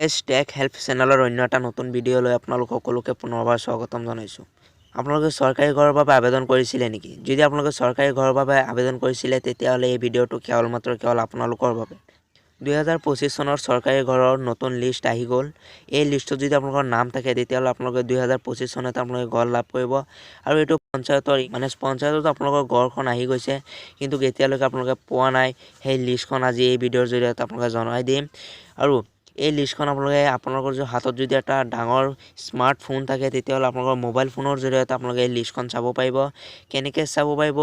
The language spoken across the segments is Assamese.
টেক হেল্প চেনেলৰ অন্য এটা নতুন ভিডিঅ'লৈ আপোনালোক সকলোকে পুনৰবাৰ স্বাগতম জনাইছোঁ। আপোনালোকে চৰকাৰী ঘৰৰ বাবে আবেদন কৰিছিলে নেকি? যদি আপোনালোকে চৰকাৰী ঘৰৰ বাবে আবেদন কৰিছিলে তেতিয়াহ'লে এই ভিডিঅ'টো কেৱল আপোনালোকৰ বাবে। 2025 চনৰ চৰকাৰী ঘৰৰ নতুন লিষ্ট আহি গ'ল। এই লিষ্টত যদি আপোনালোকৰ নাম থাকে তেতিয়াহ'লে আপোনালোকে 2025 চনত আপোনালোকে ঘৰ লাভ কৰিব আৰু এইটো পঞ্চায়তত আপোনালোকৰ ঘৰখন আহি গৈছে, কিন্তু এতিয়ালৈকে আপোনালোকে পোৱা নাই। সেই লিষ্টখন আজি এই ভিডিঅ'ৰ জৰিয়তে আপোনালোকে জনাই দিম। আৰু এই লিষ্টখন আপোনালোকৰ হাতত যদি এটা ডাঙৰ স্মাৰ্টফোন থাকে তেতিয়াহ'লে আপোনালোকৰ মোবাইল ফোনৰ জৰিয়তে আপোনালোকে এই লিষ্টখন চাব পাৰিব। কেনেকৈ চাব পাৰিব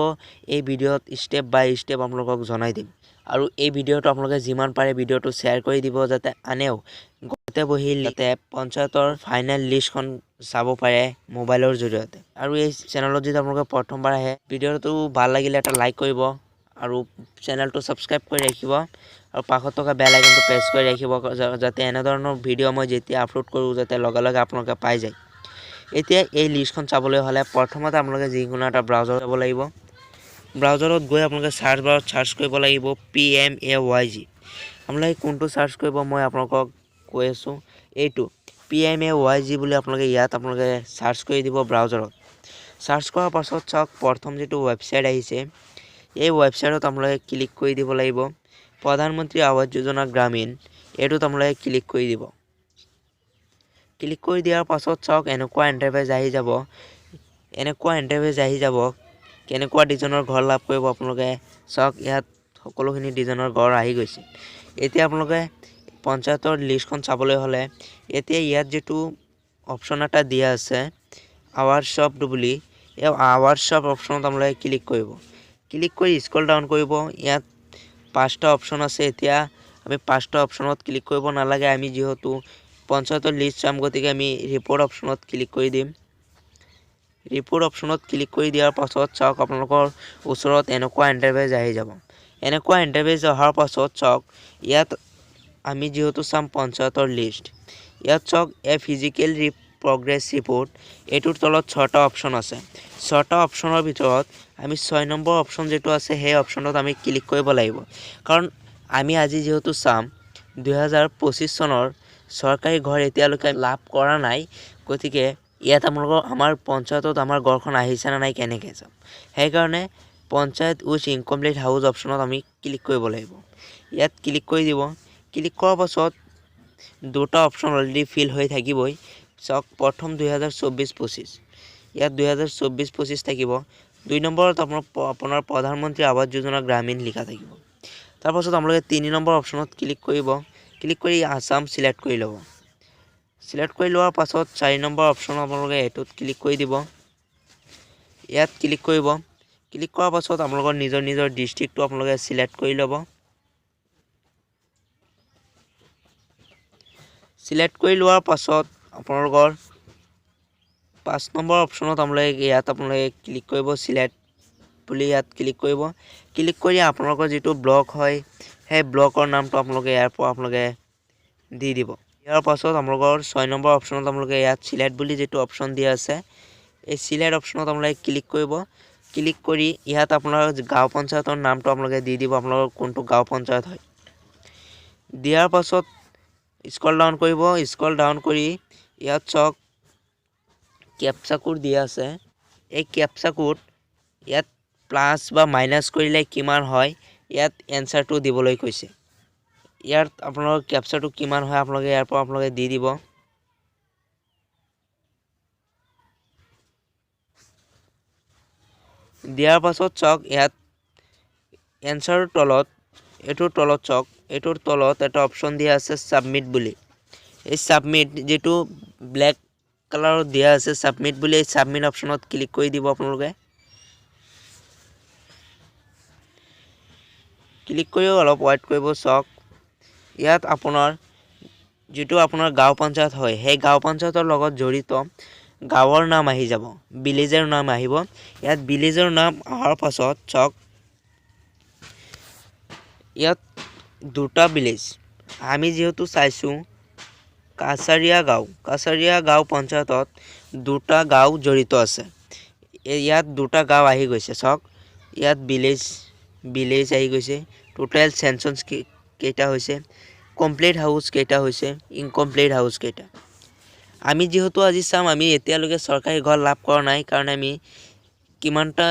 এই ভিডিঅ'ত ষ্টেপ বাই ষ্টেপ আপোনালোকক জনাই দিম। আৰু এই ভিডিঅ'টো আপোনালোকে যিমান পাৰে ভিডিঅ'টো শ্বেয়াৰ কৰি দিব যাতে আনেও ঘৰতে বহি যাতে পঞ্চায়তৰ ফাইনেল লিষ্টখন চাব পাৰে মোবাইলৰ জৰিয়তে। আৰু এই চেনেলত যদি আপোনালোকে প্ৰথমবাৰ আহে ভিডিঅ'টো ভাল লাগিলে এটা লাইক কৰিব আৰু চেনেলটো ছাবস্ক্ৰাইব কৰি ৰাখিব আৰু কাষত থকা বেল আইকনটো প্ৰেছ কৰি ৰাখিব যাতে এনেধৰণৰ ভিডিঅ' মই যেতিয়া আপলোড কৰোঁ যাতে লগে লগে আপোনালোকে পাই যায়। এতিয়া এই লিষ্টখন চাবলৈ হ'লে প্ৰথমতে আপোনালোকে যিকোনো এটা ব্ৰাউজাৰ যাব লাগিব। ব্ৰাউজাৰত গৈ আপোনালোকে চাৰ্চ বাৰত চাৰ্চ কৰিব লাগিব PMAYG। আপোনালোকে কোনটো চাৰ্চ কৰিব মই আপোনালোকক কৈ আছোঁ, এইটো PMAYG বুলি আপোনালোকে চাৰ্চ কৰি দিব ব্ৰাউজাৰত। চাৰ্চ কৰাৰ পাছত চাওক প্ৰথম যিটো ৱেবছাইট আহিছে এই ৱেবছাইটত আপোনালোকে ক্লিক কৰি দিব লাগিব। প্ৰধানমন্ত্ৰী আৱাস যোজনা গ্ৰামীণ এইটোত আপোনালোকে ক্লিক কৰি দিব। ক্লিক কৰি দিয়াৰ পাছত চাওক এনেকুৱা ইণ্টাৰফেচ আহি যাব। কেনেকুৱা ডিজাইনৰ ঘৰ লাভ কৰিব আপোনালোকে চাওক, ইয়াত সকলোখিনি ডিজাইনৰ ঘৰ আহি গৈছে। এতিয়া আপোনালোকে পঞ্চায়তৰ লিষ্টখন চাবলৈ হ'লে এতিয়া ইয়াত যিটো অপশ্যন এটা দিয়া আছে আৱাৰ শ্বপ বুলি, এই আৱাৰ শ্বপ অপশ্যনত আপোনালোকে ক্লিক কৰিব। ক্লিক কৰি স্ক্ৰল ডাউন কৰিব। ইয়াত 5টা অপশ্যন আছে। এতিয়া আমি 5টা অপশ্যনত ক্লিক কৰিব নালাগে, আমি যিহেতু পঞ্চায়তৰ লিষ্ট চাম গতিকে আমি ৰিপৰ্ট অপশ্যনত ক্লিক কৰি দিম। ৰিপৰ্ট অপশ্যনত ক্লিক কৰি দিয়াৰ পাছত চাওক আপোনালোকৰ ওচৰত এনেকুৱা ইণ্টাৰফেচ আহি যাব। এনেকুৱা ইণ্টাৰফেচ অহাৰ পাছত চাওক ইয়াত আমি যিহেতু চাম পঞ্চায়তৰ লিষ্ট, ইয়াত চাওক ফিজিকেল প্ৰগ্ৰেছ ৰিপৰ্ট এইটোৰ তলত 6টা অপশ্যন আছে। 6টা অপশ্যনৰ ভিতৰত আমি 6 নম্বৰ অপশ্যন যিটো আছে সেই অপশ্যনত আমি ক্লিক কৰিব লাগিব, কাৰণ আমি আজি যিহেতু চাম 2025 চনৰ চৰকাৰী ঘৰ এতিয়ালৈকে লাভ কৰা নাই, গতিকে ইয়াত আমাৰ পঞ্চায়তত আমাৰ ঘৰখন আহিছে নে নাই কেনেকৈ চাম। সেইকাৰণে পঞ্চায়ত উইথ ইনকমপ্লিট হাউচ অপশ্যনত আমি ক্লিক কৰিব লাগিব। ইয়াত ক্লিক কৰি দিব। ক্লিক কৰাৰ পাছত 2টা অপশ্যন অলৰেডি ফিল হৈ থাকিবই। চাওক প্ৰথম 2024-25, ইয়াত 2024-25 থাকিব। 2 নম্বৰত আপোনাৰ প্ৰধানমন্ত্ৰী আৱাস যোজনা গ্ৰামীণ লিখা থাকিব। তাৰপাছত আপোনালোকে 3 নম্বৰ অপশ্যনত ক্লিক কৰিব। ক্লিক কৰি আছাম চিলেক্ট কৰি ল'ব। চিলেক্ট কৰি লোৱাৰ পাছত 4 নম্বৰ অপশ্যনত আপোনালোকে এইটোত ক্লিক কৰি দিব। ইয়াত ক্লিক কৰিব। ক্লিক কৰাৰ পাছত আপোনালোকৰ নিজৰ ডিষ্ট্ৰিক্টটো আপোনালোকে চিলেক্ট কৰি ল'ব। চিলেক্ট কৰি লোৱাৰ পাছত আপোনালোকৰ 5 নম্বৰ অপশ্যনত আপোনালোকে ক্লিক কৰিব। চিলেক্ট বুলি ইয়াত ক্লিক কৰিব। ক্লিক কৰি আপোনালোকৰ যিটো ব্লক হয় সেই ব্লকৰ নামটো আপোনালোকে দি দিব। ইয়াৰ পাছত আপোনালোকৰ 6 নম্বৰ অপশ্যনত ইয়াত চিলেক্ট বুলি যিটো অপশ্যন দিয়া আছে এই চিলেক্ট অপশ্যনত আপোনালোকে ক্লিক কৰিব। ক্লিক কৰি ইয়াত আপোনাৰ গাঁও পঞ্চায়তৰ নামটো আপোনালোকে দি দিব, আপোনালোকৰ কোনটো গাঁও পঞ্চায়ত হয়। দিয়াৰ পাছত স্ক্ৰল ডাউন কৰিব। স্ক্ৰল ডাউন কৰি ইয়াত চাওক কেপচা কোড দিয়া আছে। এই কেপচা কোড ইয়াত প্লাছ বা মাইনাছ কৰিলে কিমান হয় ইয়াত এনচাৰটো দিবলৈ কৈছে। ইয়াত আপোনালোকৰ কেপচাটো কিমান হয় আপোনালোকে দি দিব। দিয়াৰ পাছত চাওক ইয়াত এনচাৰৰ এইটোৰ তলত চাওক এইটোৰ তলত এটা অপশ্যন দিয়া আছে ছাবমিট বুলি। এই ছাবমিট যিটো ব্লেক কালাৰত দিয়া আছে ছাবমিট বুলি, এই ছাবমিট অপশ্যনত ক্লিক কৰি দিব। আপোনালোকে ক্লিক কৰিও অলপ ৱেইট কৰিব। চাওক ইয়াত যিটো আপোনাৰ গাঁও পঞ্চায়ত হয় সেই গাঁও পঞ্চায়তৰ লগত জড়িত গাঁৱৰ নাম আহি যাব, ভিলেজৰ নাম আহিব। ইয়াত ভিলেজৰ নাম অহাৰ পাছত চাওক ইয়াত 2টা ভিলেজ আমি যিহেতু চাইছোঁ কাছাৰীয়া গাঁও পঞ্চায়তত 2টা গাঁও জড়িত আছে। ইয়াত 2টা গাঁও আহি গৈছে। চাওক ইয়াত ভিলেজ আহি গৈছে। টোটেল চেঞ্চছ কেইটা হৈছে, কমপ্লিট হাউচ কেইটা হৈছে ইনকমপ্লিট হাউচ কেইটা আমি যেহেতু আজি চাম আমি এতিয়ালৈকে চৰকাৰী ঘৰ লাভ কৰা নাই কাৰণ আমি কিমানটা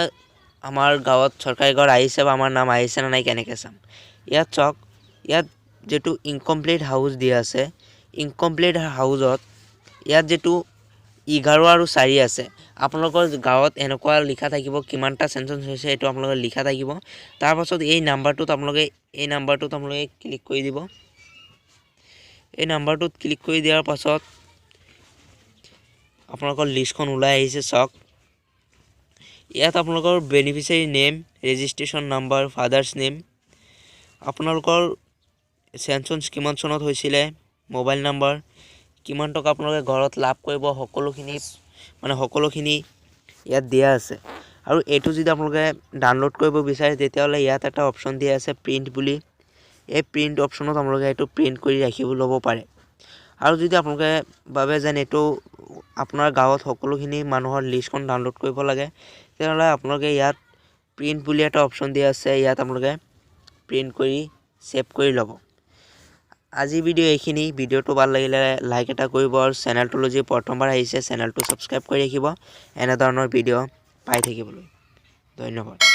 আমাৰ গাঁৱত চৰকাৰী ঘৰ আহিছে বা আমাৰ নাম আহিছে না নাই কেনেকৈ চাম ইয়াত চাওক ইয়াত যেটো ইনকমপ্লিট হাউচ দিয়া আছে ইনকমপ্লিট হাউচত ইয়াত যেটো 11 আৰু 4 আছে আপোনালোকৰ গাঁৱত এনেকুৱা লিখা থাকিব কিমানটা সেন্সাস হৈছে এটো আপোনালোকে লিখা থাকিব তাৰ পাছত এই নাম্বাৰটোত আপোনালোকে ক্লিক কৰি দিব এই নাম্বাৰটোত ক্লিক কৰি দিয়াৰ পাছত আপোনালোকৰ লিষ্টখন ওলাই আহিছে চাওক ইয়াত আপোনালোকৰ beneficiary name registration number father's name আপোনালোকৰ সেন্সাস কিমান চনত হৈছিলে মোবাইল নাম্বাৰ কিমান টকা আপোনালোকে ঘৰত লাভ কৰিব সকলোখিনি ইয়াত দিয়া আছে আৰু এটো যদি আপোনালোকে ডাউনলোড কৰিব বিচাৰে তেতিয়াহলে ইয়াত এটা অপচন দিয়া আছে প্ৰিন্ট বুলি এই প্ৰিন্ট অপচনত আপোনালোকে এটো প্ৰিন্ট কৰি ৰাখিব ল'ব পাৰে আৰু যদি আপোনালোকে ভাবে যেন এটো আপোনাৰ গাঁৱত সকলোখিনি মানুহৰ লিষ্টখন ডাউনলোড কৰিব লাগে তেতিয়াহলে আপোনালোকে ইয়াত প্ৰিন্ট বুলি এটা অপচন দিয়া আছে ইয়াত আপোনালোকে প্ৰিন্ট কৰি সেভ কৰি ল'ব আজি ভিডিও এইখিনি ভিডিওটো ভাল লাগিলে লাইক এটা কৰিব আৰু চেনেলটো যদি প্ৰথমবাৰ আহিছে চেনেলটো সাবস্ক্ৰাইব কৰি ৰাখিব এনে ধৰণৰ ভিডিও পাই থাকিবলৈ ধন্যবাদ